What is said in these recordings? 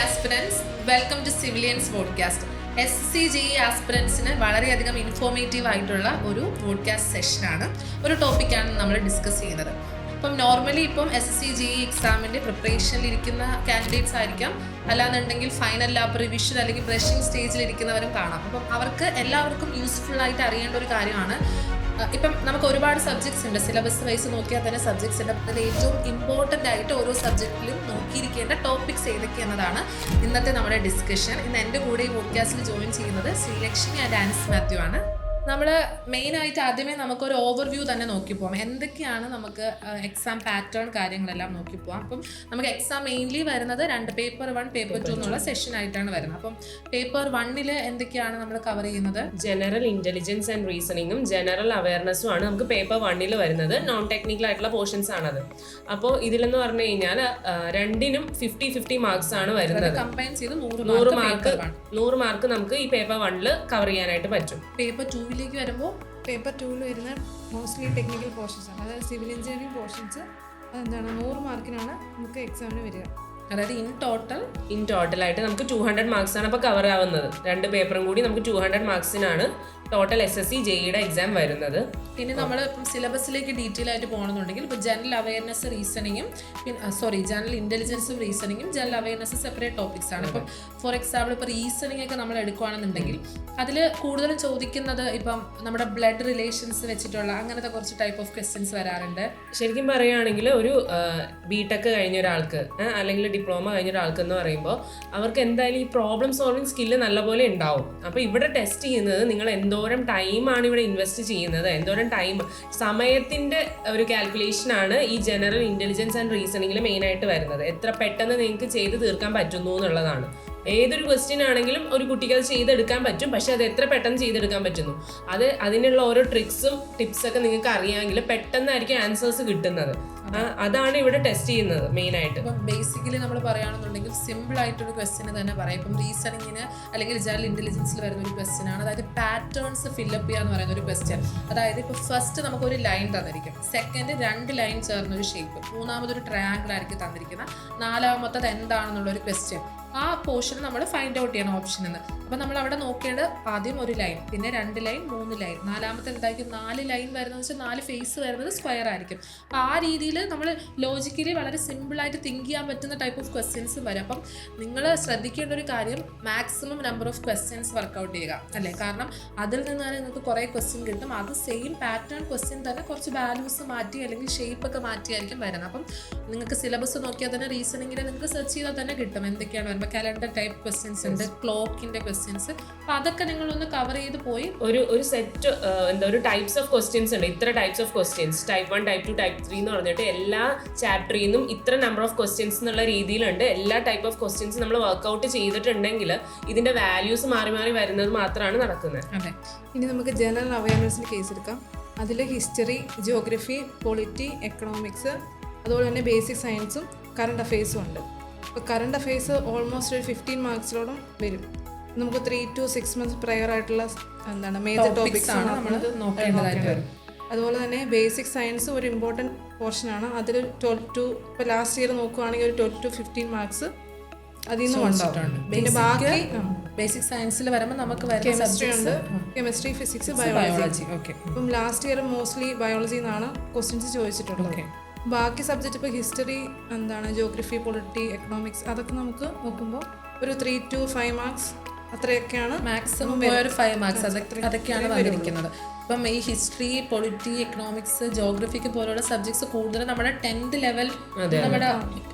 Aspirants, welcome to civilians podcast. SCGE ആസ്പിരൻസിന് വളരെയധികം informative ആയിട്ടുള്ള ഒരു പോഡ്കാസ്റ്റ് സെഷനാണ്. ഒരു ടോപ്പിക്കാണ് നമ്മൾ ഡിസ്കസ് ചെയ്യുന്നത്. ഇപ്പം നോർമലി SSC-GE എക്സാമിൻ്റെ പ്രിപ്പറേഷനിലിരിക്കുന്ന കാൻഡിഡേറ്റ്സ് ആയിരിക്കാം, അല്ലാന്നുണ്ടെങ്കിൽ ഫൈനൽ ലാബ് റിവിഷൻ അല്ലെങ്കിൽ ബ്രഷിംഗ് സ്റ്റേജിലിരിക്കുന്നവരും കാണാം. അപ്പം അവർക്ക് എല്ലാവർക്കും യൂസ്ഫുൾ ആയിട്ട് അറിയേണ്ട ഒരു കാര്യമാണ്. ഇപ്പം നമുക്ക് ഒരുപാട് സബ്ജക്ട്സ് ഉണ്ട്, സിലബസ് വൈസ് നോക്കിയാൽ തന്നെ സബ്ജക്ട്സ് ഉണ്ട്. അതിൽ ഏറ്റവും ഇമ്പോർട്ടൻ്റ് ആയിട്ട് ഓരോ സബ്ജക്റ്റിലും നോക്കിയിരിക്കേണ്ട ടോപ്പിക്സ് ഏതൊക്കെ എന്നതാണ് ഇന്നത്തെ നമ്മുടെ ഡിസ്കഷൻ. ഇന്ന് എൻ്റെ കൂടെ ഈ പോഡ്കാസ്റ്റിൽ ജോയിൻ ചെയ്യുന്നത് ശ്രീലക്ഷ്മി ആൻഡ് ആൻസ് മാത്യു ആണ്. നമ്മൾ മെയിനായിട്ട് ആദ്യമേ നമുക്കൊരു ഓവർവ്യൂ തന്നെ നോക്കിപ്പോവാം, എന്തൊക്കെയാണ് നമുക്ക് എക്സാം പാറ്റേൺ കാര്യങ്ങളെല്ലാം നോക്കിപ്പോവാം. അപ്പം നമുക്ക് എക്സാം മെയിൻലി വരുന്നത് പേപ്പർ 1 പേപ്പർ 2 എന്നുള്ള സെഷനായിട്ടാണ് വരുന്നത്. അപ്പം പേപ്പർ 1 എന്തൊക്കെയാണ് നമ്മൾ കവർ ചെയ്യുന്നത്? ജനറൽ ഇന്റലിജൻസ് ആൻഡ് റീസണിങ്ങും ജനറൽ അവയർനെസ്സും ആണ് നമുക്ക് പേപ്പർ 1 വരുന്നത്. നോൺ ടെക്നിക്കൽ ആയിട്ടുള്ള പോർഷൻസ് ആണത്. അപ്പോൾ ഇതിലെന്ന് പറഞ്ഞു കഴിഞ്ഞാൽ രണ്ടിനും 50-50 മാർക്സ് ആണ് വരുന്നത്. കമ്പൈൻ ചെയ്ത് 100 മാർക്ക് നമുക്ക് ഈ പേപ്പർ 1 കവർ ചെയ്യാനായിട്ട് പറ്റും. പേപ്പർ 2 വരുമ്പോൾ പേപ്പർ 2 വരുന്ന മോസ്റ്റ്ലി ടെക്നിക്കൽ പോർഷൻസ് ആണ്, അതായത് സിവിൽ എഞ്ചിനീയറിംഗ് പോർഷൻസ്. അതെന്താണ് 100 മാർക്കിനാണ് നമുക്ക് എക്സാമിന് വരിക. അതായത് ഇൻ ടോട്ടൽ ആയിട്ട് നമുക്ക് 200 മാർക്സ് ആണ് അപ്പോൾ കവർ ആവുന്നത്. 2 പേപ്പറും കൂടി നമുക്ക് 200 മാർക്സിനാണ് ടോട്ടൽ SSC-GEയുടെ എക്സാം വരുന്നത്. പിന്നെ നമ്മൾ സിലബസിലേക്ക് ഡീറ്റെയിൽ ആയിട്ട് പോകണമെന്നുണ്ടെങ്കിൽ ഇപ്പോൾ ജനറൽ അവയർനെസ് റീസണിങ്ങും ജനറൽ ഇന്റലിജൻസും റീസണിങ്ങും ജനറൽ അവയർനെസ് സെപ്പറേറ്റ് ടോപ്പിക്സ് ആണ്. ഇപ്പം ഫോർ എക്സാമ്പിൾ ഇപ്പോൾ റീസണിങ് ഒക്കെ നമ്മൾ എടുക്കുകയാണെന്നുണ്ടെങ്കിൽ അതിൽ കൂടുതലും ചോദിക്കുന്നത് ഇപ്പം നമ്മുടെ ബ്ലഡ് റിലേഷൻസ് വെച്ചിട്ടുള്ള അങ്ങനത്തെ കുറച്ച് ടൈപ്പ് ഓഫ് ക്വസ്റ്റ്യൻസ് വരാറുണ്ട്. ശരിക്കും പറയുകയാണെങ്കിൽ ഒരു ബിടെക് കഴിഞ്ഞ ഒരാൾക്ക് അല്ലെങ്കിൽ ഡിപ്ലോമ കഴിഞ്ഞ ഒരാൾക്ക് എന്ന് പറയുമ്പോൾ അവർക്ക് എന്തായാലും ഈ പ്രോബ്ലം സോൾവിങ് സ്കില്ല് നല്ലപോലെ ഉണ്ടാവും. അപ്പോൾ ഇവിടെ ടെസ്റ്റ് ചെയ്യുന്നത് നിങ്ങൾ എന്തോരം ടൈമാണ് ഇവിടെ ഇൻവെസ്റ്റ് ചെയ്യുന്നത്, എന്തോരം ടൈം, സമയത്തിൻ്റെ ഒരു കാൽക്കുലേഷനാണ് ഈ ജനറൽ ഇൻ്റലിജൻസ് ആൻഡ് റീസണിങ്ങിൽ മെയിനായിട്ട് വരുന്നത്. എത്ര പെട്ടെന്ന് നിങ്ങൾക്ക് ചെയ്ത് തീർക്കാൻ പറ്റുന്നു എന്നുള്ളതാണ്. ഏതൊരു ക്വസ്റ്റ്യൻ ആണെങ്കിലും ഒരു കുട്ടിക്ക് അത് ചെയ്തെടുക്കാൻ പറ്റും, പക്ഷെ അത് എത്ര പെട്ടെന്ന് ചെയ്തെടുക്കാൻ പറ്റുന്നു, അതിനുള്ള ഓരോ ട്രിക്സും ടിപ്സൊക്കെ നിങ്ങൾക്ക് അറിയാമെങ്കിൽ പെട്ടെന്നായിരിക്കും ആൻസേഴ്സ് കിട്ടുന്നത്. അതാണ് ഇവിടെ ടെസ്റ്റ് ചെയ്യുന്നത് മെയിനായിട്ട്. ഇപ്പം ബേസിക്കലി നമ്മൾ പറയുകയാണെന്നുണ്ടെങ്കിൽ സിമ്പിൾ ആയിട്ടൊരു ക്വസ്റ്റ്യൻ തന്നെ പറയാം. ഇപ്പം റീസണിങ്ങിന് അല്ലെങ്കിൽ ജനറൽ ഇൻ്റലിജൻസിൽ വരുന്ന ഒരു ക്വസ്റ്റ്യൻ ആണ്, അതായത് പാറ്റേൺസ് ഫില്ലപ്പ് ചെയ്യുക എന്ന് പറയുന്ന ഒരു ക്വസ്റ്റ്യൻ. അതായത് ഇപ്പോൾ ഫസ്റ്റ് നമുക്കൊരു ലൈൻ തന്നിരിക്കും, സെക്കൻഡ് 2 ലൈൻ ചേർന്നൊരു ഷേപ്പ്, മൂന്നാമതൊരു ട്രയാങ്കിൾ ആയിരിക്കും തന്നിരിക്കുന്നത്, നാലാമത്തത് എന്താണെന്നുള്ളൊരു ക്വസ്റ്റ്യൻ. ആ പോർഷൻ നമ്മൾ ഫൈൻഡ് ഔട്ട് ചെയ്യണം ഓപ്ഷൻ എന്ന്. അപ്പം നമ്മൾ അവിടെ നോക്കേണ്ടത് ആദ്യം ഒരു ലൈൻ, പിന്നെ 2 ലൈൻ, 3 ലൈൻ, നാലാമത്തെ എന്തായിരിക്കും 4 ലൈൻ വരുന്നത് വെച്ചാൽ 4 ഫേസ് വരുന്നത് സ്ക്വയർ ആയിരിക്കും. അപ്പോൾ ആ രീതിയിൽ നമ്മൾ ലോജിക്കലി വളരെ സിമ്പിളായിട്ട് തിങ്ക് ചെയ്യാൻ പറ്റുന്ന ടൈപ്പ് ഓഫ് ക്വസ്റ്റ്യൻസ് വരും. അപ്പം നിങ്ങൾ ശ്രദ്ധിക്കേണ്ട ഒരു കാര്യം, maximum number of questions work out ചെയ്യുക, അല്ലേ? കാരണം അതിൽ നിന്നാണ് നിങ്ങൾക്ക് കുറേ ക്വസ്റ്റ്യൻ കിട്ടും. അത് സെയിം പാറ്റേൺ ക്വസ്റ്റ്യൻ തന്നെ കുറച്ച് വാല്യൂസ് മാറ്റി അല്ലെങ്കിൽ ഷേപ്പൊക്കെ മാറ്റിയായിരിക്കും വരുന്നത്. അപ്പം നിങ്ങൾക്ക് സിലബസ് നോക്കിയാൽ തന്നെ റീസണിങ്ങിൽ നിങ്ങൾക്ക് സെർച്ച് ചെയ്താൽ തന്നെ കിട്ടും എന്തൊക്കെയാണ് വരുമ്പോൾ. കലണ്ടർ ടൈപ്പ് ക്വസ്റ്റ്യൻസ് ഉണ്ട്, ക്ലോക്കിൻ്റെ ക്വസ്റ്റ്യൻസ്. അപ്പോൾ അതൊക്കെ നിങ്ങളൊന്ന് കവർ ചെയ്ത് പോയി ഒരു സെറ്റ് ഒരു ടൈപ്സ് ഓഫ് ക്വസ്റ്റ്യൻസ് ഉണ്ട്. ഇത്ര types of questions, type 1, type 2, type 3 എന്ന് പറഞ്ഞിട്ട് എല്ലാ ചാപ്റ്ററിൽ നിന്നും ഇത്ര നമ്പർ ഓഫ് ക്വസ്റ്റ്യൻസ് എന്നുള്ള രീതിയിലുണ്ട്. എല്ലാ ടൈപ്പ് ഓഫ് ക്വസ്റ്റ്യൻസ് നമ്മൾ വർക്ക്ഔട്ട് ചെയ്തിട്ടുണ്ടെങ്കിൽ ഇതിന്റെ വാല്യൂസ് മാറി മാറി വരുന്നത് മാത്രമാണ് നടക്കുന്നത്. അതെ. ഇനി നമുക്ക് ജനറൽ അവയർനെസ്സിന് കേസ് എടുക്കാം. അതിൽ ഹിസ്റ്ററി, ജിയോഗ്രഫി, പൊളിറ്റി, എക്കണോമിക്സ്, അതുപോലെ തന്നെ ബേസിക് സയൻസും കറണ്ട് അഫെയർസും ഉണ്ട്. ഇപ്പോൾ കറണ്ട് അഫെയർസ് ഓൾമോസ്റ്റ് ഒരു 15 മാർക്സിലോളം വരും. നമുക്ക് 3 to 6 months പ്രയർ ആയിട്ടുള്ള മേജർ ടോപ്പിക്സ് ആണ് നമ്മൾ നോക്കേണ്ടതായിട്ട് വരും. അതുപോലെ തന്നെ ബേസിക് സയൻസ് ഒരു ഇമ്പോർട്ടൻറ്റ് പോർഷനാണ്. അതിൽ 12 to ഇപ്പോൾ ലാസ്റ്റ് ഇയർ നോക്കുകയാണെങ്കിൽ ഒരു 12 to 15 മാർക്സ് അതിൽ നിന്ന് ഉണ്ടാവും. പിന്നെ ബാക്കി ബേസിക് സയൻസിൽ വരുമ്പോൾ നമുക്ക് കെമിസ്ട്രി ഉണ്ട്, കെമിസ്ട്രി, ഫിസിക്സ്, ബയോളജി. ഇപ്പം ലാസ്റ്റ് ഇയർ മോസ്റ്റ്ലി ബയോളജിയിൽ നിന്നാണ് ക്വസ്റ്റ്യൻസ് ചോദിച്ചിട്ടുള്ളത്. ബാക്കി സബ്ജക്റ്റ് ഇപ്പോൾ ഹിസ്റ്ററി, ജിയോഗ്രഫി, പൊളിറ്റി, എക്കണോമിക്സ്, അതൊക്കെ നമുക്ക് നോക്കുമ്പോൾ ഒരു 3 to 5 മാർക്സ് അത്രയൊക്കെയാണ് മാക്സിമം. ഒരു 5 മാർക്സ് അതൊക്കെയാണ് വന്നിരിക്കുന്നത്. ഇപ്പം ഈ ഹിസ്റ്ററി, പൊളിറ്റി, എക്കണോമിക്സ്, ജോഗ്രഫിക്ക് പോലുള്ള സബ്ജക്ട്സ് കൂടുതലും നമ്മുടെ 10th ലെവൽ, നമ്മുടെ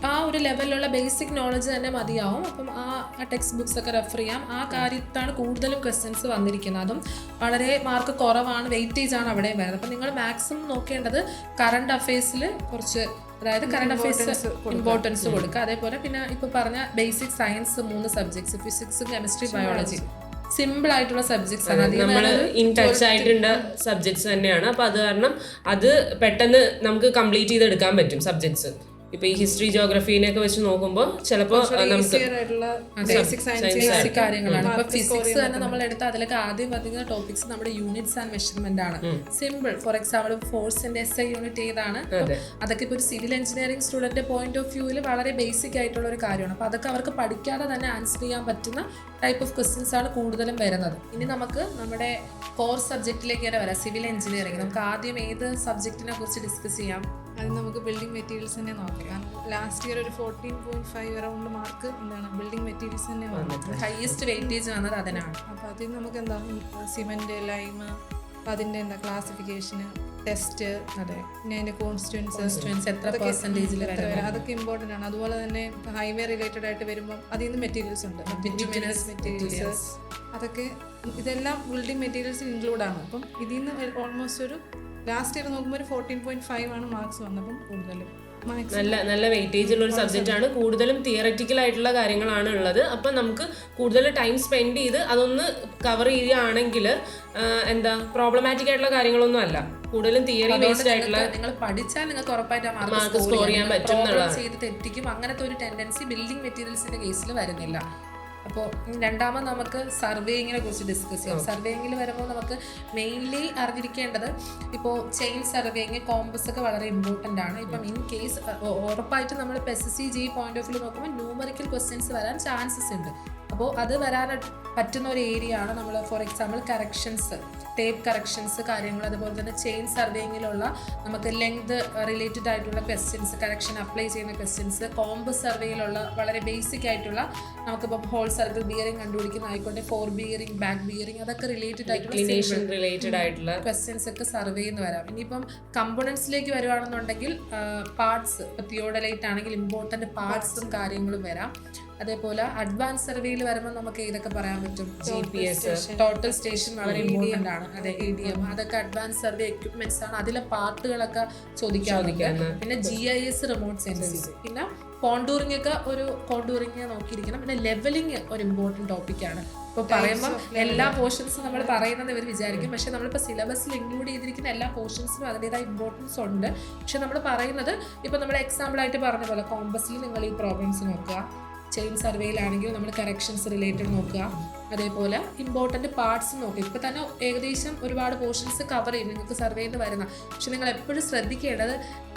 ആ ഒരു ലെവലിലുള്ള ബേസിക് നോളജ് തന്നെ മതിയാവും. അപ്പം ആ ടെക്സ്റ്റ് ബുക്സ് ഒക്കെ റെഫർ ചെയ്യാം. ആ കാര്യത്താണ് കൂടുതലും ക്വസ്റ്റ്യൻസ് വന്നിരിക്കുന്നത്. അതും വളരെ മാർക്ക് കുറവാണ്, വെയിറ്റേജ് ആണ് അവിടെ വരുന്നത്. അപ്പം നിങ്ങൾ മാക്സിമം നോക്കേണ്ടത് കറണ്ട് അഫെയർസിൽ കുറച്ച്, അതായത് കറണ്ട് അഫെയർസ് ഇമ്പോർട്ടൻസ് കൊടുക്കുക. അതേപോലെ പിന്നെ ഇപ്പോൾ പറഞ്ഞ basic science 3 subjects, physics, chemistry, biology, simple ആയിട്ടുള്ള സബ്ജക്ട്സ് ആണ്. നമ്മൾ ഇൻ ടച്ച് ആയിട്ടുള്ള സബ്ജക്ട്സ് തന്നെയാണ്. അപ്പോൾ അത് കാരണം അത് പെട്ടെന്ന് നമുക്ക് കംപ്ലീറ്റ് ചെയ്തെടുക്കാൻ പറ്റും സബ്ജക്ട്സ്. ഇപ്പൊ ഈ ഹിസ്റ്ററി ജോഗ്രഫീനെയൊക്കെ വെച്ച് നോക്കുമ്പോൾ ചിലപ്പോൾ നമുക്ക് ബേസിക് സയൻസ് കാര്യങ്ങളാണ്. ഇപ്പൊ ഫിസിക്സ് തന്നെ നമ്മൾ എടുത്ത അതിലൊക്കെ ആദ്യം പറയുന്ന ടോപ്പിക്സ് നമ്മുടെ യൂണിറ്റ്സ് ആൻഡ് മെഷർമെന്റ് ആണ്. സിമ്പിൾ. ഫോർ എക്സാമ്പിൾ ഫോഴ്സിന്റെ SI യൂണിറ്റ് ഏതാണ്, അതൊക്കെ ഇപ്പൊ ഒരു civil engineering student point of വ്യൂവിൽ വളരെ ബേസിക് ആയിട്ടുള്ള ഒരു കാര്യമാണ്. അപ്പൊ അതൊക്കെ അവർക്ക് പഠിക്കാതെ തന്നെ ആൻസർ ചെയ്യാൻ പറ്റുന്ന ടൈപ്പ് ഓഫ് ക്വസ്റ്റ്യൻസ് ആണ് കൂടുതലും വരുന്നത്. ഇനി നമുക്ക് നമ്മുടെ കോർ സബ്ജക്റ്റിലേക്ക് തന്നെ വരാം, സിവിൽ എഞ്ചിനീയറിംഗ്. നമുക്ക് ആദ്യം ഏത് സബ്ജക്റ്റിനെ കുറിച്ച് ഡിസ്കസ് ചെയ്യാം? അത് നമുക്ക് ബിൽഡിംഗ് മെറ്റീരിയൽസ് തന്നെ നോക്കാം. ലാസ്റ്റ് ഇയർ ഒരു 14.5 അറൗണ്ട് മാർക്ക് എന്താണ് ബിൽഡിംഗ് മെറ്റീരിയൽസ് തന്നെ വന്നത്. ഹയസ്റ്റ് വെയിറ്റേജ് വന്നത് അതിനാണ്. അപ്പോൾ അതിൽ നമുക്ക് എന്താ സിമെന്റ്, ലൈം, അപ്പം അതിൻ്റെ എന്താ ക്ലാസിഫിക്കേഷന്, ടെസ്റ്റ്, അതെ, പിന്നെ അതിൻ്റെ കോൺസ്റ്റുവൻസ് എത്ര പെർസെൻറ്റേജിൽ വരും, അതൊക്കെ ഇമ്പോർട്ടൻ്റ് ആണ്. അതുപോലെ തന്നെ ഹൈവേ റിലേറ്റഡ് ആയിട്ട് വരുമ്പോൾ അതിൽ നിന്ന് മെറ്റീരിയൽസ് ഉണ്ട്, മെറ്റീരിയൽസ്, അതൊക്കെ ഇതെല്ലാം ബിൽഡിംഗ് മെറ്റീരിയൽസിൽ ഇൻക്ലൂഡ് ആണ്. അപ്പം ഇതിൽ നിന്ന് ഓൾമോസ്റ്റ് ഒരു ലാസ്റ്റ് ഇയർ നോക്കുമ്പോൾ ഒരു 14.5 ആണ് മാർക്സ് വന്നപ്പം കൂടുതലും നല്ല വെയിറ്റേജ് ഉള്ള ഒരു സബ്ജക്റ്റ് ആണ്. കൂടുതലും തിയററ്റിക്കൽ ആയിട്ടുള്ള കാര്യങ്ങളാണ് ഉള്ളത്. അപ്പം നമുക്ക് കൂടുതൽ ടൈം സ്പെൻഡ് ചെയ്ത് അതൊന്ന് കവർ ചെയ്യുകയാണെങ്കിൽ എന്താ പ്രോബ്ലമാറ്റിക് ആയിട്ടുള്ള കാര്യങ്ങളൊന്നും അല്ല, കൂടുതലും തിയറി ബേസ്ഡ് ആയിട്ടുള്ള നിങ്ങൾ പഠിച്ചാൽ നിങ്ങൾക്ക് ഉറപ്പായിട്ട് മാർക്ക് സ്കോർ ചെയ്യാൻ പറ്റും എന്നുള്ളതാണ്. ചെയ്ത് തെറ്റിക്കും അങ്ങനത്തെ ഒരു ടെൻഡൻസി ബിൽഡിംഗ് മെറ്റീരിയൽസിന്റെ കേസിൽ വരുന്നില്ല. അപ്പോൾ രണ്ടാമത് നമുക്ക് സർവേയിങ്ങിനെ കുറിച്ച് ഡിസ്കസ് ചെയ്യാം. സർവേയിങ്ങിൽ വരുമ്പോൾ നമുക്ക് മെയിൻലി അറിഞ്ഞിരിക്കേണ്ടത് ഇപ്പോൾ ചെയിൻ സർവേയിങ്, കോമ്പസ് ഒക്കെ വളരെ ഇമ്പോർട്ടൻ്റ് ആണ്. ഇപ്പം ഇൻ കേസ് ഉറപ്പായിട്ട് നമ്മൾ SSCG പോയിന്റ് ഓഫ് വ്യൂ നോക്കുമ്പോൾ ന്യൂമറിക്കൽ ക്വസ്റ്റ്യൻസ് വരാൻ ചാൻസസ് ഉണ്ട്. അപ്പോൾ അത് വരാൻ പറ്റുന്ന ഒരു ഏരിയ ആണ് നമ്മൾ for example corrections, tape corrections കാര്യങ്ങൾ, അതുപോലെ തന്നെ ചെയിൻ സർവേയിങ്ങിലുള്ള നമുക്ക് ലെങ്ത് റിലേറ്റഡ് ആയിട്ടുള്ള ക്വസ്റ്റ്യൻസ്, കറക്ഷൻ അപ്ലൈ ചെയ്യുന്ന ക്വസ്റ്റ്യൻസ്, കോമ്പസ് സർവേയിലുള്ള വളരെ ബേസിക് ആയിട്ടുള്ള നമുക്കിപ്പം ഹോൾ സർക്കിൾ ബിയറിംഗ് കണ്ടുപിടിക്കുന്ന ആയിക്കോട്ടെ, ഫോർ ബിയറിംഗ്, ബാക്ക് ബിയറിംഗ്, അതൊക്കെ റിലേറ്റഡ് ആയിട്ടുള്ള ക്വസ്റ്റ്യൻസ് ഒക്കെ സർവേ എന്ന് വരാം. ഇനിയിപ്പം കമ്പോണൻസിലേക്ക് വരുവാണെന്നുണ്ടെങ്കിൽ പാർട്സ്, തിയോഡലൈറ്റ് ആണെങ്കിൽ ഇമ്പോർട്ടൻറ്റ് പാർട്സും കാര്യങ്ങളും വരാം. അതേപോലെ അഡ്വാൻസ് സർവേയിൽ വരുമ്പോൾ നമുക്ക് ഏതൊക്കെ പറയാൻ പറ്റും? GPS, ടോട്ടൽ സ്റ്റേഷൻ വളരെ ഇമ്പോർട്ടൻ്റ് ആണ്. അതെ, EDM, അതൊക്കെ അഡ്വാൻസ് സർവേ എക്യുപ്മെന്റ്സ് ആണ്. അതിലെ പാർട്ടുകളൊക്കെ ചോദിക്കാവുന്നതാണ്. പിന്നെ GIS, റിമോട്ട് സെൻസിങ്, പിന്നെ കോണ്ടൂറിംഗ് ഒക്കെ ഒരു കോണ്ടൂറിംഗ് നോക്കിയിരിക്കണം. പിന്നെ ലെവലിംഗ് ഒരു ഇമ്പോർട്ടൻറ്റ് ടോപ്പിക്കാണ്. ഇപ്പോൾ പറയുമ്പോൾ എല്ലാ പോർഷൻസും നമ്മൾ പറയുന്നത് ഇവർ വിചാരിക്കും, പക്ഷെ നമ്മളിപ്പോൾ സിലബസിൽ ഇൻക്ലൂഡ് ചെയ്തിരിക്കുന്ന എല്ലാ പോർഷൻസിനും അതിൻ്റെതായ ഇമ്പോർട്ടൻസ് ഉണ്ട്. പക്ഷെ നമ്മൾ പറയുന്നത് ഇപ്പോൾ നമ്മൾ എക്സാമ്പിളായിട്ട് പറഞ്ഞ പോലെ കോമ്പസിൽ നിങ്ങൾ ഈ പ്രോബ്ലംസ് നോക്കുക, ചെയിൻ സർവേയിലാണെങ്കിൽ നമ്മൾ കറക്ഷൻസ് റിലേറ്റഡ് നോക്കുക, അതേപോലെ ഇമ്പോർട്ടൻറ്റ് പാർട്സ് നോക്കുക. ഇപ്പോൾ തന്നെ ഏകദേശം ഒരുപാട് പോർഷൻസ് കവർ ചെയ്യും നിങ്ങൾക്ക് സർവേയിൽ നിന്ന് വരുന്ന. പക്ഷെ നിങ്ങൾ എപ്പോഴും ശ്രദ്ധിക്കേണ്ടത്,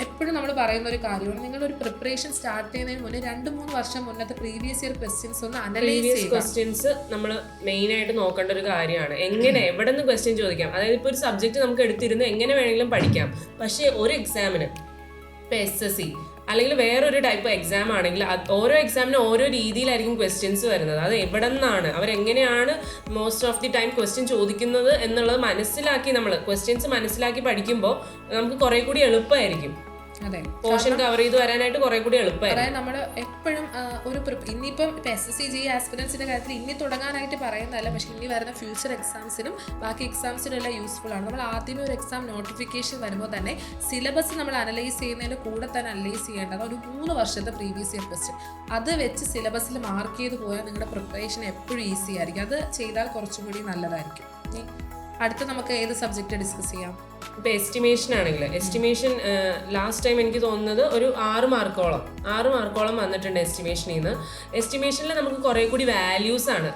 എപ്പോഴും നമ്മൾ പറയുന്ന ഒരു കാര്യമാണ്, നിങ്ങളൊരു പ്രിപ്പറേഷൻ സ്റ്റാർട്ട് ചെയ്യുന്നതിന് മുന്നേ 2-3 വർഷം മുന്നത്തെ പ്രീവിയസ് ഇയർ ക്വസ്റ്റ്യൻസ് ഒന്ന് അനലൈസ് ചെയ്യുക. ക്വസ്റ്റ്യൻസ് നമ്മൾ മെയിനായിട്ട് നോക്കേണ്ട ഒരു കാര്യമാണ്. എങ്ങനെ എവിടെ നിന്ന് ക്വസ്റ്റ്യൻ ചോദിക്കാം, അതായത് ഇപ്പോൾ ഒരു സബ്ജക്റ്റ് നമുക്ക് എടുത്തിരുന്ന് എങ്ങനെ വേണമെങ്കിലും പഠിക്കാം. പക്ഷേ ഒരു എക്സാമിന് ഇപ്പോൾ SSC അല്ലെങ്കിൽ വേറൊരു ടൈപ്പ് എക്സാം ആണെങ്കിൽ ഓരോ എക്സാമിനും ഓരോ രീതിയിലായിരിക്കും ക്വസ്റ്റ്യൻസ് വരുന്നത്. അത് എവിടെ നിന്നാണ്, അവരെങ്ങനെയാണ് most of the time question ചോദിക്കുന്നത് എന്നുള്ളത് മനസ്സിലാക്കി, നമ്മൾ ക്വസ്റ്റ്യൻസ് മനസ്സിലാക്കി പഠിക്കുമ്പോൾ നമുക്ക് കുറേ കൂടി എളുപ്പമായിരിക്കും. അതെ, പോർഷൻ കവർ ചെയ്ത് വരാനായിട്ട് കുറെ കൂടി എളുപ്പമായി. അതായത് നമ്മൾ എപ്പോഴും ഒരു ഇനിയിപ്പം SSCG ആസ്പിറൻസിന്റെ കാര്യത്തിൽ ഇനി തുടങ്ങാനായിട്ട് പറയുന്നതല്ല, പക്ഷെ ഇനി വരുന്ന ഫ്യൂച്ചർ എക്സാംസിനും ബാക്കി എക്സാംസിനും എല്ലാം യൂസ്ഫുൾ ആണ്. നമ്മൾ ആദ്യമേ ഒരു എക്സാം നോട്ടിഫിക്കേഷൻ വരുമ്പോൾ തന്നെ സിലബസ് നമ്മൾ അനലൈസ് ചെയ്യുന്നതിൻ്റെ കൂടെ തന്നെ അനലൈസ് ചെയ്യേണ്ടത് ഒരു 3 വർഷത്തെ പ്രീവിയസ് ഇയർ ക്വസ്റ്റ്യൻ അത് വെച്ച് സിലബസിൽ മാർക്ക് ചെയ്ത് പോയാൽ നിങ്ങളുടെ പ്രിപ്പറേഷൻ എപ്പോഴും ഈസി ആയിരിക്കും. അത് ചെയ്താൽ കുറച്ചും കൂടി നല്ലതായിരിക്കും. അടുത്ത നമുക്ക് ഏത് സബ്ജക്റ്റ് ഡിസ്കസ് ചെയ്യാം? ഇപ്പോൾ എസ്റ്റിമേഷൻ ആണെങ്കിൽ, എസ്റ്റിമേഷൻ ലാസ്റ്റ് ടൈം എനിക്ക് തോന്നുന്നത് ഒരു 6 മാർക്കോളം വന്നിട്ടുണ്ട് എസ്റ്റിമേഷനിൽ നിന്ന്. എസ്റ്റിമേഷനിൽ നമുക്ക് കുറേ കൂടി വാല്യൂസ് ആണ്,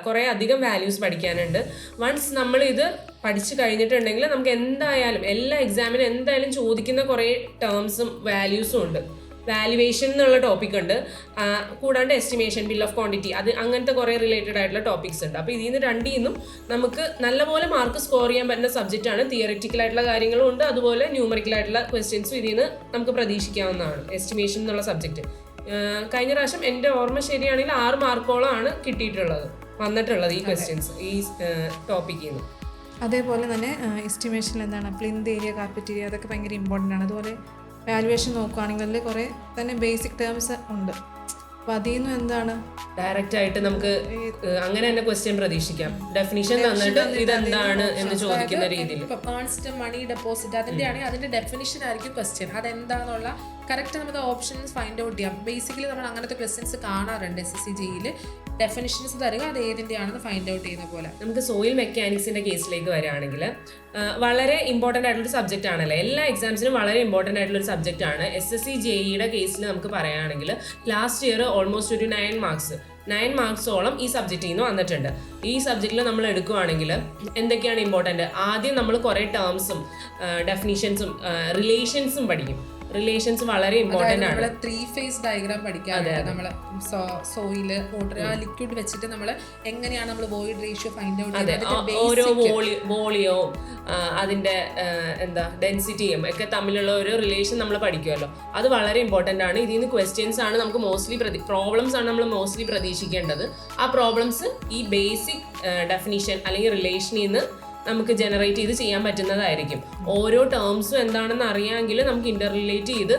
കുറേ അധികം വാല്യൂസ് പഠിക്കാനുണ്ട്. വൺസ് നമ്മൾ ഇത് പഠിച്ചു കഴിഞ്ഞിട്ടുണ്ടെങ്കിൽ നമുക്ക് എന്തായാലും എല്ലാ എക്സാമിനും എന്തായാലും ചോദിക്കുന്ന കുറേ ടേംസും വാല്യൂസും ഉണ്ട്. വാല്യുവേഷൻ എന്നുള്ള ടോപ്പിക് ഉണ്ട്, കൂടാണ്ട് എസ്റ്റിമേഷൻ, ബിൽ ഓഫ് ക്വാണ്ടിറ്റി, അത് അങ്ങനത്തെ കുറേ റിലേറ്റഡ് ആയിട്ടുള്ള ടോപ്പിക്സ് ഉണ്ട്. അപ്പോൾ ഇതിൽ നിന്ന് രണ്ടിന്നും നമുക്ക് നല്ലപോലെ മാർക്ക് സ്കോർ ചെയ്യാൻ പറ്റുന്ന സബ്ജക്റ്റാണ്. തിയററ്റിക്കൽ ആയിട്ടുള്ള കാര്യങ്ങളും ഉണ്ട്, അതുപോലെ ന്യൂമറിക്കൽ ആയിട്ടുള്ള ക്വസ്റ്റ്യൻസും ഇതിൽ നിന്ന് നമുക്ക് പ്രതീക്ഷിക്കാവുന്നതാണ് എസ്റ്റിമേഷൻ എന്നുള്ള സബ്ജക്റ്റ്. കഴിഞ്ഞ പ്രാവശ്യം എൻ്റെ ഓർമ്മ ശരിയാണെങ്കിൽ 6 മാർക്കോളമാണ് വന്നിട്ടുള്ളത് ഈ ക്വസ്റ്റ്യൻസ് ഈ ടോപ്പിക്കിൽ നിന്ന്. അതേപോലെ തന്നെ എസ്റ്റിമേഷനിൽ എന്താണ് പ്ലിന്ത് ഏരിയ, കാർപ്പറ്റ് ഏരിയ, അതൊക്കെ ഭയങ്കര ഇമ്പോർട്ടൻ്റ് ആണ്. അതുപോലെ വാല്യുവേഷൻ നോക്കുകയാണെങ്കിൽ അതിൽ കുറേ തന്നെ ബേസിക് ടേംസ് ഉണ്ട്. അപ്പോൾ അതിൽ നിന്നും എന്താണ് ഡയറക്റ്റ് ആയിട്ട് നമുക്ക് അങ്ങനെ തന്നെ ക്വസ്റ്റ്യൻ പ്രതീക്ഷിക്കാം. ഡെഫിനിഷൻ തന്നിട്ട് ഇതെന്താണ് എന്ന് ചോദിക്കുന്ന രീതിയിൽ. ഇപ്പോൾ കോൺസ്റ്റന്റ് മണി ഡെപ്പോസിറ്റ് അതിൻ്റെ ആണെങ്കിൽ അതിൻ്റെ ഡെഫിനിഷൻ ആയിരിക്കും ക്വസ്റ്റ്യൻ. അതെന്താണെന്നുള്ള കറക്റ്റ് നമുക്ക് ഓപ്ഷൻസ് ഫൈൻഡ് ഔട്ട് ചെയ്യാം. ബേസിക്കലി നമ്മൾ അങ്ങനത്തെ ക്വസ്റ്റ്യൻസ് കാണാറുണ്ട് SSCGയിൽ. ഡെഫിനിഷൻസ് തരിക, അത് ഏതിൻ്റെയാണെന്ന് ഫൈൻഡ് ഔട്ട് ചെയ്യുന്ന പോലെ. നമുക്ക് സോയിൽ മെക്കാനിക്സിൻ്റെ കേസിലേക്ക് വരികയാണെങ്കിൽ വളരെ ഇമ്പോർട്ടൻ്റ് ആയിട്ടുള്ളൊരു സബ്ജക്റ്റ് ആണല്ലോ. എല്ലാ എക്സാംസിനും വളരെ ഇമ്പോർട്ടൻ്റ് ആയിട്ടുള്ളൊരു സബ്ജക്റ്റ് ആണ്. SSCGയുടെ കേസിൽ നമുക്ക് പറയുകയാണെങ്കിൽ ലാസ്റ്റ് ഇയർ ഓൾമോസ്റ്റ് ഒരു 9 മാർക്സോളം ഈ സബ്ജക്റ്റിൽ നിന്ന് വന്നിട്ടുണ്ട്. ഈ സബ്ജക്റ്റിൽ നമ്മൾ എടുക്കുകയാണെങ്കിൽ എന്തൊക്കെയാണ് ഇമ്പോർട്ടൻ്റ്? ആദ്യം നമ്മൾ കുറേ ടേംസും ഡെഫിനിഷൻസും റിലേഷൻസും പഠിക്കും. റിലേഷൻസ് വളരെ ഇമ്പോർട്ടൻ്റ് ആണ്. നമ്മള് 3 ഫേസ് ഡയഗ്രാം പഠിക്കാറുണ്ട്. നമ്മള് സോയില് വാട്ടർ ആ ലിക്വിഡ് വെച്ചിട്ട് നമ്മൾ എങ്ങനെയാണ് നമ്മൾ വോയിഡ് റേഷ്യോ ഫൈൻഡ് ഔട്ട് ചെയ്യുന്നത്, ഓരോ വോളിയവും അതിന്റെ ഡെൻസിറ്റിയും ഒക്കെ തമ്മിലുള്ള ഒരു റിലേഷൻ നമ്മൾ പഠിക്കുമല്ലോ. അത് വളരെ ഇമ്പോർട്ടൻ്റ് ആണ്. ഇതിൽ നിന്ന് ക്വസ്റ്റ്യൻസ് ആണ് നമുക്ക് മോസ്റ്റ്ലി പ്രോബ്ലംസ് ആണ് നമ്മൾ മോസ്റ്റ്ലി പ്രതീക്ഷിക്കേണ്ടത്. ആ പ്രോബ്ലംസ് ഈ ബേസിക് ഡെഫിനിഷൻ അല്ലെങ്കിൽ റിലേഷനിൽ നിന്ന് നമുക്ക് ജനറേറ്റ് ചെയ്ത് ചെയ്യാൻ പറ്റുന്നതായിരിക്കും. ഓരോ ടേംസും എന്താണെന്ന് അറിയാമെങ്കിൽ നമുക്ക് ഇന്റർ റിലേറ്റ് ചെയ്ത്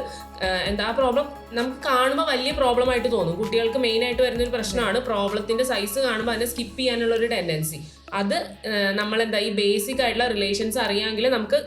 ആ പ്രോബ്ലം നമുക്ക് കാണുമ്പോൾ വലിയ പ്രോബ്ലം ആയിട്ട് തോന്നും. കുട്ടികൾക്ക് മെയിൻ ആയിട്ട് വരുന്നൊരു പ്രശ്നമാണ് പ്രോബ്ലത്തിന്റെ സൈസ് കാണുമ്പോൾ അതിനെ സ്കിപ്പ് ചെയ്യാനുള്ള ഒരു ടെൻഡൻസി. അത് നമ്മൾ ഈ ബേസിക് ആയിട്ടുള്ള റിലേഷൻസ് അറിയാമെങ്കിൽ നമുക്ക്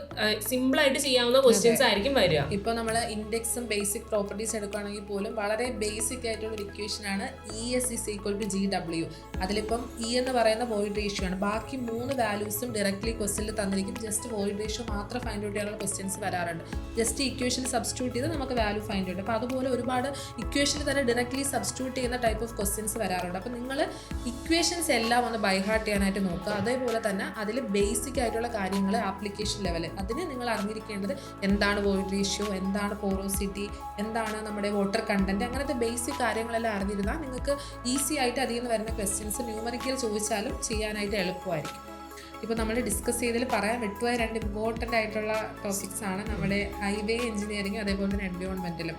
സിമ്പിൾ ആയിട്ട് ചെയ്യാവുന്ന ക്വസ്റ്റ്യൻസ് ആയിരിക്കും വരിക. ഇപ്പോൾ നമ്മൾ ഇൻഡെക്സും ബേസിക് പ്രോപ്പർട്ടീസ് എടുക്കുകയാണെങ്കിൽ പോലും വളരെ ബേസിക് ആയിട്ടുള്ള ഒരു ഇക്വേഷൻ ആണ് ES = GW. അതിലിപ്പം E എന്ന് പറയുന്ന വോയിഡ് റേഷ്യോ ആണ്. ബാക്കി 3 വാല്യൂസും ഡയറക്ട്ലി ക്വസ്റ്റ്യനിൽ തന്നിരിക്കും. ജസ്റ്റ് വോയിഡ് റേഷ്യോ മാത്രം ഫൈൻഡ് ഔട്ട് ചെയ്യാനുള്ള ക്വസ്റ്റ്യൻസ് വരാറുണ്ട്. ജസ്റ്റ് ഇക്വേഷൻ സബ്സ്റ്റിറ്റ്യൂട്ട് ചെയ്ത് നമുക്ക് വാല്യൂ ഫൈൻഡ് ഔട്ട്. അപ്പോൾ അതുപോലെ ഒരുപാട് ഇക്വേഷനിൽ തന്നെ ഡയറക്ട്ലി സബ്സ്റ്റിറ്റ്യൂട്ട് ചെയ്യുന്ന ടൈപ്പ് ഓഫ് ക്വസ്റ്റ്യൻസ് വരാറുണ്ട്. അപ്പോൾ നിങ്ങൾ ഇക്വേഷൻസ് എല്ലാം ഒന്ന് ബൈ ഹാർട്ട് ചെയ്യാനായിട്ട് നോക്കുക. അതേപോലെ തന്നെ അതിൽ ബേസിക് ആയിട്ടുള്ള കാര്യങ്ങൾ ആപ്ലിക്കേഷൻ ലെവൽ അതിന് നിങ്ങൾ അറിഞ്ഞിരിക്കേണ്ടത് എന്താണ് വോയിഡ് റേഷ്യോ, എന്താണ് പോറോസിറ്റി, എന്താണ് നമ്മുടെ വാട്ടർ കണ്ടന്റ്, അങ്ങനത്തെ ബേസിക് കാര്യങ്ങളെല്ലാം അറിഞ്ഞിരുന്നാൽ നിങ്ങൾക്ക് ഈസി ആയിട്ട് അതിൽ നിന്ന് വരുന്ന ക്വസ്റ്റ്യൻസ് ന്യൂമറിക്കൽ ചോദിച്ചാലും ചെയ്യാനായിട്ട് എളുപ്പമായിരിക്കും. ഇപ്പോൾ നമ്മൾ ഡിസ്കസ് ചെയ്തതിൽ പറയാൻ വിട്ടുപോയ 2 ഇമ്പോർട്ടൻ്റ് ആയിട്ടുള്ള ടോപ്പിക്സ് ആണ് നമ്മുടെ ഹൈവേ എഞ്ചിനീയറിംഗ് അതേപോലെ തന്നെ എൻവയോൺമെൻറ്റിലും.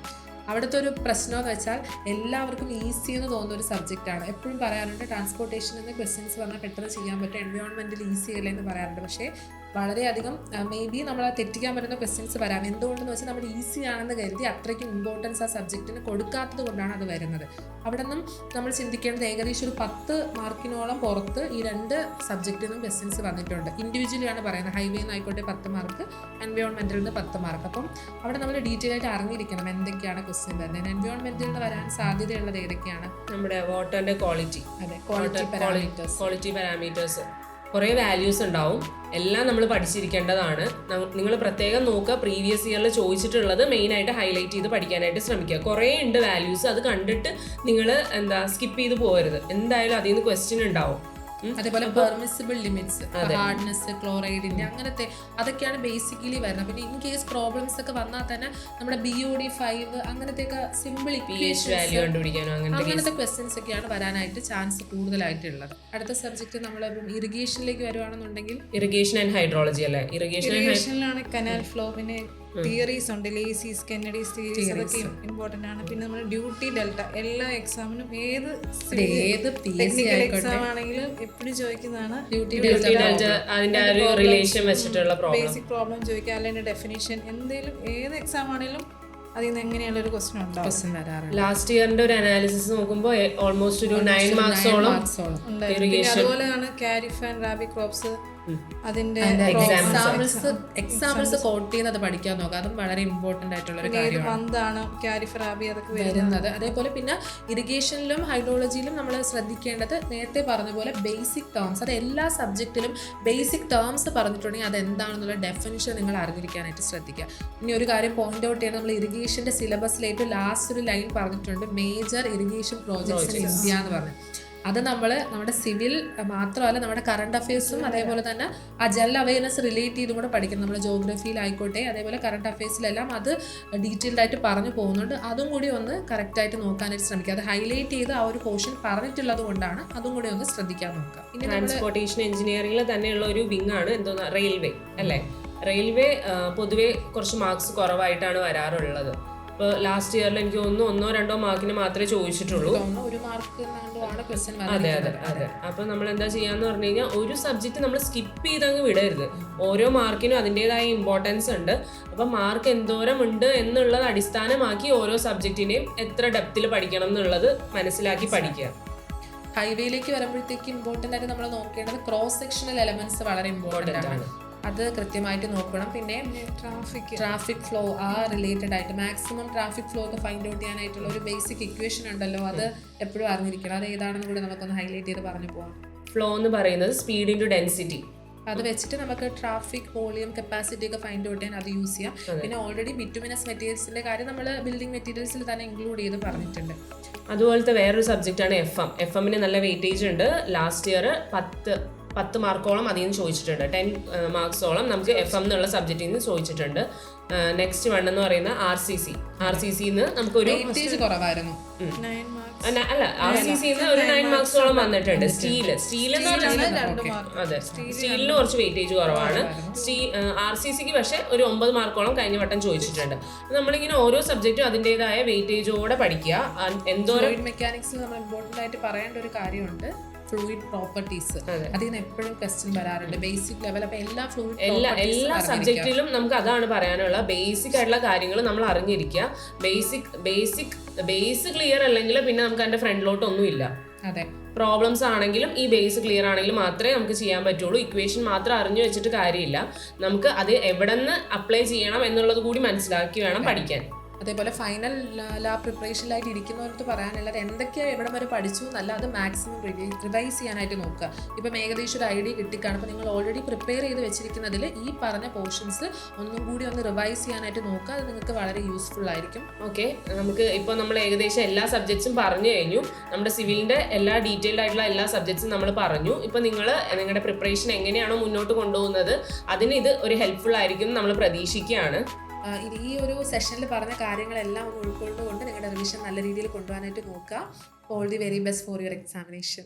അവിടുത്തെ ഒരു പ്രശ്നം എന്ന് വെച്ചാൽ എല്ലാവർക്കും ഈസി എന്ന് തോന്നുന്ന ഒരു സബ്ജക്റ്റാണ്. എപ്പോഴും പറയാറുണ്ട് ട്രാൻസ്പോർട്ടേഷനിൽ നിന്ന് ക്വസ്റ്റ്യൻസ് വന്നാൽ പെട്ടെന്ന് ചെയ്യാൻ പറ്റും, എൻവയോൺമെൻറ്റിൽ ഈസി അല്ലേ എന്ന് പറയാറുണ്ട്. പക്ഷേ വളരെയധികം മേ ബി നമ്മളെ തെറ്റിക്കാൻ പറ്റുന്ന ക്വസ്റ്റ്യൻസ് വരാം. എന്തുകൊണ്ടെന്ന് വെച്ചാൽ നമ്മൾ ഈസി ആണെന്ന് കരുതി അത്രയ്ക്കും ഇമ്പോർട്ടൻസ് ആ സബ്ജക്റ്റിന് കൊടുക്കാത്തത് കൊണ്ടാണ് അത് വരുന്നത്. അവിടെ നിന്നും നമ്മൾ ചിന്തിക്കേണ്ടത് ഏകദേശം ഒരു 10 മാർക്കിനോളം പുറത്ത് ഈ 2 സബ്ജക്റ്റിൽ നിന്നും ക്വസ്റ്റ്യൻസ് വന്നിട്ടുണ്ട്. ഇൻഡിവിജ്വലിയാണ് പറയുന്നത്. ഹൈവേ എന്നായിക്കോട്ടെ 10 മാർക്ക്, എൻവയോൺമെൻറ്റിൽ നിന്ന് 10 മാർക്ക്. അപ്പം അവിടെ നമ്മൾ ഡീറ്റെയിൽ ആയിട്ട് അറിഞ്ഞിരിക്കണം എന്തൊക്കെയാണ് ക്വസ്റ്റ്യൻ വരുന്നത്. എൻവയോൺമെൻറ്റിൽ നിന്ന് വരാൻ സാധ്യതയുള്ളത് ഏതൊക്കെയാണ്? നമ്മുടെ വാട്ടറിന്റെ ക്വാളിറ്റി, അതെ, ക്വാളിറ്റി പാരാമീറ്റേഴ്സ്, കുറേ വാല്യൂസ് ഉണ്ടാവും. എല്ലാം നമ്മൾ പഠിച്ചിരിക്കേണ്ടതാണ്. നിങ്ങൾ പ്രത്യേകം നോക്കുക, പ്രീവിയസ് ഇയറിൽ ചോദിച്ചിട്ടുള്ളത് മെയിനായിട്ട് ഹൈലൈറ്റ് ചെയ്ത് പഠിക്കാനായിട്ട് ശ്രമിക്കുക. കുറേ ഉണ്ട് വാല്യൂസ്, അത് കണ്ടിട്ട് നിങ്ങൾ സ്കിപ്പ് ചെയ്ത് പോകരുത്. എന്തായാലും അതിൽ നിന്ന് ക്വസ്റ്റ്യൻ ഉണ്ടാവും. അതേപോലെ പെർമിസിബിൾ ലിമിറ്റ്സ്, ഹാർഡ്നെസ്, ക്ലോറൈഡിന്റെ അങ്ങനത്തെ അതൊക്കെയാണ് ബേസിക്കലി വരുന്നത്. പിന്നെ ഇൻ കേസ് പ്രോബ്ലംസ് ഒക്കെ വന്നാൽ തന്നെ നമ്മുടെ BOD 5 അങ്ങനത്തെയൊക്കെ സിമ്പിൾ അങ്ങനത്തെ ക്വസ്റ്റ്യൻസ് ഒക്കെയാണ് വരാനായിട്ട് ചാൻസ് കൂടുതലായിട്ടുള്ളത്. അടുത്ത സബ്ജക്ട് നമ്മൾ ഇറിഗേഷനിലേക്ക് വരുവാണെന്നുണ്ടെങ്കിൽ ഇറിഗേഷൻ ആൻഡ് ഹൈഡ്രോളജി അല്ലേ? ഇറിഗേഷനിലാണ് കനാൽ ഫ്ലോ, പിന്നെ തിയറീസ് ഉണ്ട്, ലേസീസ്, കെന്നഡീസ് തിയറീസ്, അതൊക്കെ ഇമ്പോർട്ടൻ്റ് ആണ്. പിന്നെ നമ്മുടെ ഡ്യൂട്ടി ഡെൽറ്റ എല്ലാ എക്സാമിനും ഏത് ടെക്നിക്കൽ എക്സാം ആണെങ്കിലും എപ്പോഴും ചോദിക്കുന്നതാണ്. ബേസിക് പ്രോബ്ലം ചോദിക്കുക, അല്ലെങ്കിൽ ഡെഫിനിഷൻ, എന്തെങ്കിലും ഏത് എക്സാം ആണെങ്കിലും അതിൽ നിന്ന് എങ്ങനെയുള്ള ഒരു ക്വസ്റ്റൻ ഉണ്ടാവും. ലാസ്റ്റ് ഇയറിന്റെ ഒരു അനാലിസിസ് നോക്കുമ്പോൾ ഓൾമോസ്റ്റ് ഒരു 9 മാർക്സോളം. അതുപോലെയാണ് കാരിഫ് ആൻഡ് റാബി ക്രോപ്സ്, അതിന്റെ എക്സാമ്പിൾസ് കോട്ട് ചെയ്യുന്നത് പഠിക്കാൻ നോക്കുക. അതും വളരെ ഇമ്പോർട്ടന്റ് ആയിട്ടുള്ള ഒരു കാര്യമാണ് വരുന്നത്. അതേപോലെ പിന്നെ ഇറിഗേഷനിലും ഹൈഡ്രോളജിയിലും നമ്മൾ ശ്രദ്ധിക്കേണ്ടത് നേരത്തെ പറഞ്ഞ പോലെ ബേസിക് ടേംസ്, അത് എല്ലാ സബ്ജക്റ്റിലും ബേസിക് ടേംസ് പറഞ്ഞിട്ടുണ്ടെങ്കിൽ അത് എന്താണെന്നുള്ള ഡെഫിനിഷൻ നിങ്ങൾ അറിഞ്ഞിരിക്കാനായിട്ട് ശ്രദ്ധിക്കുക. ഇനി ഒരു കാര്യം പോയിന്റ് ഔട്ട് ചെയ്യണം, നമ്മൾ ഇറിഗേഷന്റെ സിലബസിലേക്ക് ലാസ്റ്റ് ഒരു ലൈൻ പറഞ്ഞിട്ടുണ്ട്, major irrigation projects in India എന്ന് പറഞ്ഞു. അത് നമ്മുടെ സിവിൽ മാത്രമല്ല, നമ്മുടെ കറണ്ട് അഫയേഴ്സും അതേപോലെ തന്നെ ആ ജനറൽ അവയർനെസ് റിലേറ്റ് ചെയ്തും കൂടെ പഠിക്കണം. നമ്മൾ ജോഗ്രഫിയിലായിക്കോട്ടെ അതേപോലെ കറണ്ട് അഫയേഴ്സിലെല്ലാം അത് ഡീറ്റെയിൽഡ് ആയിട്ട് പറഞ്ഞു പോകുന്നുണ്ട്. അതും കൂടി ഒന്ന് കറക്റ്റായിട്ട് നോക്കാനായിട്ട് ശ്രമിക്കുക. അത് ഹൈലൈറ്റ് ചെയ്ത് ആ ഒരു പോർഷൻ പറഞ്ഞിട്ടുള്ളത് കൊണ്ടാണ് അതും കൂടി ഒന്ന് ശ്രദ്ധിക്കാൻ നോക്കുക. ഇനി ട്രാൻസ്പോർട്ടേഷൻ എഞ്ചിനീയറിംഗിൽ തന്നെയുള്ള ഒരു വിങ് ആണ് എന്തോന്നാ റെയിൽവേ അല്ലേ? റെയിൽവേ പൊതുവെ കുറച്ച് മാർക്സ് കുറവായിട്ടാണ് വരാറുള്ളത്. ഇപ്പോൾ ലാസ്റ്റ് ഇയറിൽ എനിക്ക് തോന്നുന്നു 1-2 മാർക്കിന് മാത്രമേ ചോദിച്ചിട്ടുള്ളൂ. അതെ അതെ അതെ. അപ്പോൾ നമ്മൾ എന്താ ചെയ്യാന്ന് പറഞ്ഞു കഴിഞ്ഞാൽ ഒരു സബ്ജക്റ്റ് നമ്മൾ സ്കിപ്പ് ചെയ്തങ്ങ് വിടരുത്. ഓരോ മാർക്കിനും അതിൻ്റെതായ ഇമ്പോർട്ടൻസ് ഉണ്ട്. അപ്പം മാർക്ക് എന്തോരം ഉണ്ട് എന്നുള്ളത് അടിസ്ഥാനമാക്കി ഓരോ സബ്ജക്റ്റിനെയും എത്ര ഡെപ്തിൽ പഠിക്കണം എന്നുള്ളത് മനസ്സിലാക്കി പഠിക്കുക. ഹൈവേയിലേക്ക് വരുമ്പോഴത്തേക്ക് ഇമ്പോർട്ടൻ്റ് ആയിട്ട് നമ്മൾ നോക്കേണ്ടത് ക്രോസ് സെക്ഷണൽ എലമെന്റ്സ് വളരെ ഇമ്പോർട്ടൻ്റ് ആണ്. അത് കൃത്യമായിട്ട് നോക്കണം. പിന്നെ ട്രാഫിക് ഫ്ലോ റിലേറ്റഡ് ആയിട്ട് മാക്സിമം ട്രാഫിക് ഫ്ലോ ഒക്കെ ഫൈൻഡ് ഔട്ട് ചെയ്യാനായിട്ടുള്ള ഒരു ബേസിക് ഇക്വേഷൻ ഉണ്ടല്ലോ, അത് എപ്പോഴും അറിഞ്ഞിരിക്കണം. അത് ഏതാണെന്ന് കൂടി നമുക്കൊന്ന് ഹൈലൈറ്റ് ചെയ്ത് പറഞ്ഞു പോകാം. ഫ്ലോ എന്ന് പറയുന്നത് സ്പീഡ് ഇൻറ്റു ഡെൻസിറ്റി. അത് വെച്ചിട്ട് നമുക്ക് ട്രാഫിക് വോളിയം കപ്പാസിറ്റി ഒക്കെ ഫൈൻഡ് ഔട്ട് ചെയ്യാൻ അത് യൂസ് ചെയ്യാം. പിന്നെ ഓൾറെഡി ബിറ്റുമിനസ് മെറ്റീരിയൽസിന്റെ കാര്യം നമ്മൾ ബിൽഡിംഗ് മെറ്റീരിയൽസിൽ തന്നെ ഇൻക്ലൂഡ് ചെയ്ത് പറഞ്ഞിട്ടുണ്ട്. അതുപോലത്തെ വേറൊരു സബ്ജക്റ്റാണ് FM-ന് നല്ല വെയിറ്റേജ് ഉണ്ട്. ലാസ്റ്റ് ഇയർ 10 മാർക്കോളം അതിൽ നിന്ന് ചോദിച്ചിട്ടുണ്ട്. 10 മാർക്സോളം നമുക്ക് FM എന്നുള്ള സബ്ജക്റ്റിൽ നിന്ന് ചോദിച്ചിട്ടുണ്ട്. നെക്സ്റ്റ് വൺ എന്ന് പറയുന്ന RCC-ന്ന് നമുക്കൊരു വെയിറ്റേജ് കുറവായിരുന്നു. അല്ല, RCC-ന്ന് ഒരു 9 മാർക്സോളം വന്നിട്ടുണ്ട്. സ്റ്റീലെന്ന് പറഞ്ഞാൽ അതെ, സ്റ്റീലിന് കുറച്ച് വെയിറ്റേജ് കുറവാണ്. RCC-ക്ക് പക്ഷെ ഒരു 9 മാർക്കോളം കഴിഞ്ഞ വട്ടം ചോദിച്ചിട്ടുണ്ട്. നമ്മളിങ്ങനെ ഓരോ സബ്ജക്റ്റും അതിൻ്റെതായ വെയിറ്റേജോടെ പഠിക്കുക. ഫ്ലൂയിഡ് മെക്കാനിക്സിൽ നമ്മൾ ഇമ്പോർട്ടൻ്റ് ആയിട്ട് പറയേണ്ട ഒരു കാര്യമുണ്ട്, ഫ്ലൂയിഡ് പ്രോപ്പർട്ടീസ്. അതിൽ നിന്ന് എപ്പോഴും ക്വസ്റ്റ്യൻ വരാറുണ്ട് ബേസിക് ലെവൽ. അപ്പോൾ എല്ലാ സബ്ജക്റ്റിലും നമുക്ക് അതാണ് പറയാനുള്ള ബേസിക് ആയിട്ടുള്ള കാര്യങ്ങൾ നമ്മൾ അറിഞ്ഞിരിക്കുക. ബേസ് ക്ലിയർ അല്ലെങ്കിൽ പിന്നെ നമുക്ക് അതിന്റെ ഫ്രണ്ടിലോട്ട് ഒന്നുമില്ല. അതെ, പ്രോബ്ലംസ് ആണെങ്കിലും ഈ ബേസ് ക്ലിയർ ആണെങ്കിലും മാത്രമേ നമുക്ക് ചെയ്യാൻ പറ്റുള്ളൂ. ഇക്വേഷൻ മാത്രം അറിഞ്ഞു വെച്ചിട്ട് കാര്യമില്ല. നമുക്ക് അത് എവിടെ നിന്ന് അപ്ലൈ ചെയ്യണം എന്നുള്ളത് കൂടി മനസ്സിലാക്കി വേണം പഠിക്കാൻ. അതേപോലെ ഫൈനൽ ലാബ് പ്രിപ്പറേഷനിലായിട്ട് ഇരിക്കുന്നവർക്ക് പറയാനുള്ളത് എന്തൊക്കെയാണ് എവിടെ വരെ പഠിച്ചു എന്നല്ല, അത് മാക്സിമം റിവൈസ് ചെയ്യാനായിട്ട് നോക്കുക. ഇപ്പം ഏകദേശം ഒരു ഐഡിയ കിട്ടിക്കാണുമ്പോൾ നിങ്ങൾ ഓൾറെഡി പ്രിപ്പയർ ചെയ്ത് വെച്ചിരിക്കുന്നതിൽ ഈ പറഞ്ഞ പോർഷൻസ് ഒന്നും കൂടി ഒന്ന് റിവൈസ് ചെയ്യാനായിട്ട് നോക്കുക. അത് നിങ്ങൾക്ക് വളരെ യൂസ്ഫുൾ ആയിരിക്കും. ഓക്കെ, നമുക്ക് ഇപ്പോൾ നമ്മൾ ഏകദേശം എല്ലാ സബ്ജക്ട്സും പറഞ്ഞു കഴിഞ്ഞു. നമ്മുടെ സിവിലിൻ്റെ എല്ലാ ഡീറ്റെയിൽഡ് ആയിട്ടുള്ള എല്ലാ സബ്ജക്ട്സും നമ്മൾ പറഞ്ഞു. ഇപ്പോൾ നിങ്ങൾ നിങ്ങളുടെ പ്രിപ്പറേഷൻ എങ്ങനെയാണോ മുന്നോട്ട് കൊണ്ടുപോകുന്നത് അതിന് ഇത് ഒരു ഹെൽപ്ഫുൾ ആയിരിക്കും നമ്മൾ പ്രതീക്ഷിക്കുകയാണ്. ഈ ഒരു സെഷനിൽ പറഞ്ഞ കാര്യങ്ങളെല്ലാം ഒന്ന് ഉൾക്കൊണ്ടുകൊണ്ട് നിങ്ങളുടെ റിവിഷൻ നല്ല രീതിയിൽ കൊണ്ടുപോകാനായിട്ട് നോക്കുക. All the very best for your examination.